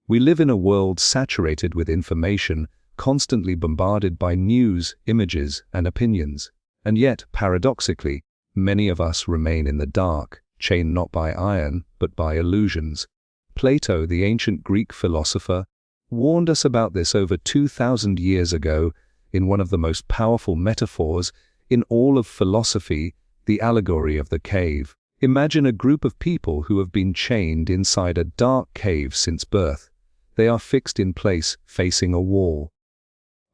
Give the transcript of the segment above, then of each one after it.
We live in a world saturated with information, constantly bombarded by news, images, and opinions. And yet, paradoxically, many of us remain in the dark, chained not by iron, but by illusions. Plato, the ancient Greek philosopher, warned us about this over 2,000 years ago in one of the most powerful metaphors in all of philosophy, the allegory of the cave. Imagine a group of people who have been chained inside a dark cave since birth. They are fixed in place, facing a wall.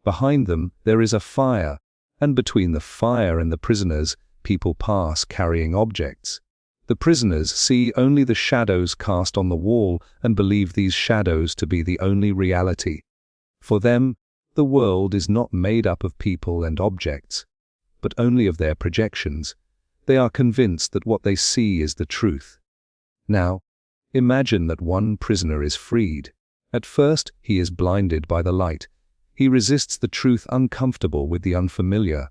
Behind them, there is a fire, and between the fire and the prisoners, people pass carrying objects. The prisoners see only the shadows cast on the wall and believe these shadows to be the only reality. For them, the world is not made up of people and objects, but only of their projections. They are convinced that what they see is the truth. Now, imagine that one prisoner is freed. At first, he is blinded by the light. He resists the truth, uncomfortable with the unfamiliar.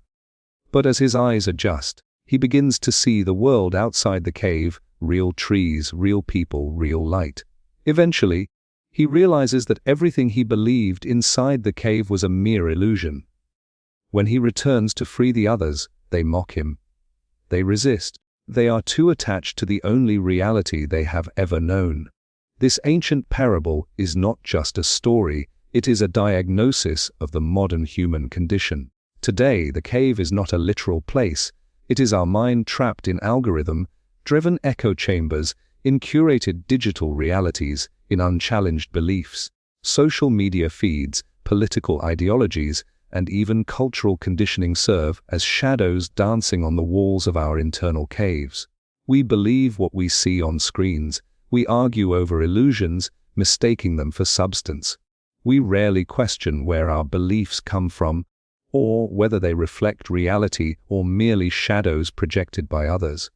But as his eyes adjust, he begins to see the world outside the cave, real trees, real people, real light. Eventually, he realizes that everything he believed inside the cave was a mere illusion. When he returns to free the others, they mock him. They resist. They are too attached to the only reality they have ever known. This ancient parable is not just a story, it is a diagnosis of the modern human condition. Today, the cave is not a literal place. It is our mind trapped in algorithm-driven echo chambers, in curated digital realities, in unchallenged beliefs, social media feeds, political ideologies, and even cultural conditioning serve as shadows dancing on the walls of our internal caves. We believe what we see on screens. We argue over illusions, mistaking them for substance. We rarely question where our beliefs come from, or whether they reflect reality or merely shadows projected by others.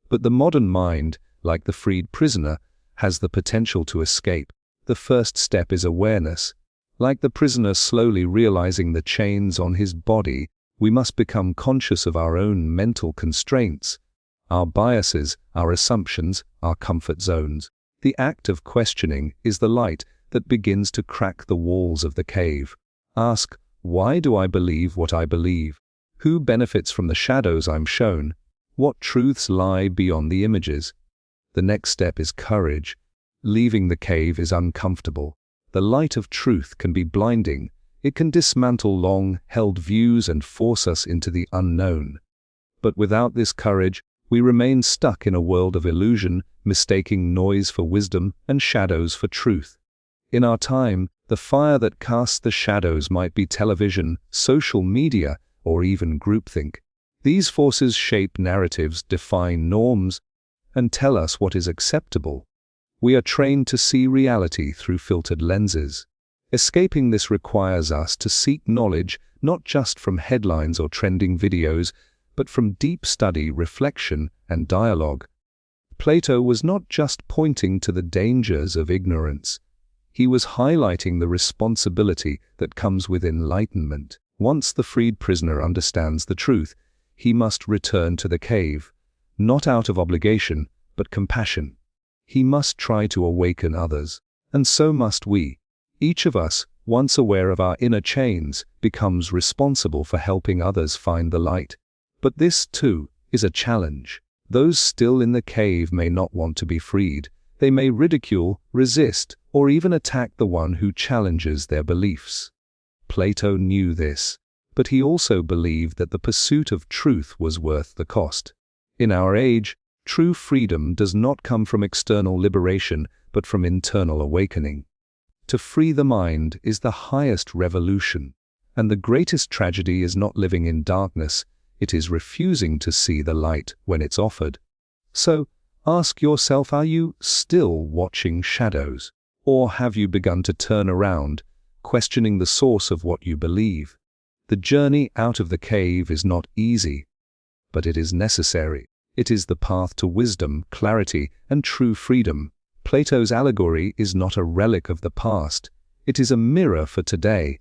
But the modern mind, like the freed prisoner, has the potential to escape. The first step is awareness. Like the prisoner slowly realizing the chains on his body, we must become conscious of our own mental constraints, our biases, our assumptions, our comfort zones. The act of questioning is the light that begins to crack the walls of the cave. Ask, why do I believe what I believe? Who benefits from the shadows I'm shown? What truths lie beyond the images? The next step is courage. Leaving the cave is uncomfortable. The light of truth can be blinding. It can dismantle long-held views and force us into the unknown. But without this courage, we remain stuck in a world of illusion, mistaking noise for wisdom and shadows for truth. In our time, the fire that casts the shadows might be television, social media, or even groupthink. These forces shape narratives, define norms, and tell us what is acceptable. We are trained to see reality through filtered lenses. Escaping this requires us to seek knowledge not just from headlines or trending videos, but from deep study, reflection, and dialogue. Plato was not just pointing to the dangers of ignorance. He was highlighting the responsibility that comes with enlightenment. Once the freed prisoner understands the truth, he must return to the cave, not out of obligation, but compassion. He must try to awaken others, and so must we. Each of us, once aware of our inner chains, becomes responsible for helping others find the light. But this, too, is a challenge. Those still in the cave may not want to be freed. They may ridicule, resist, or even attack the one who challenges their beliefs. Plato knew this, but he also believed that the pursuit of truth was worth the cost. In our age, true freedom does not come from external liberation, but from internal awakening. To free the mind is the highest revolution, and the greatest tragedy is not living in darkness, it is refusing to see the light when it's offered. So, ask yourself, are you still watching shadows? Or have you begun to turn around, questioning the source of what you believe? The journey out of the cave is not easy, but it is necessary. It is the path to wisdom, clarity, and true freedom. Plato's allegory is not a relic of the past. It is a mirror for today.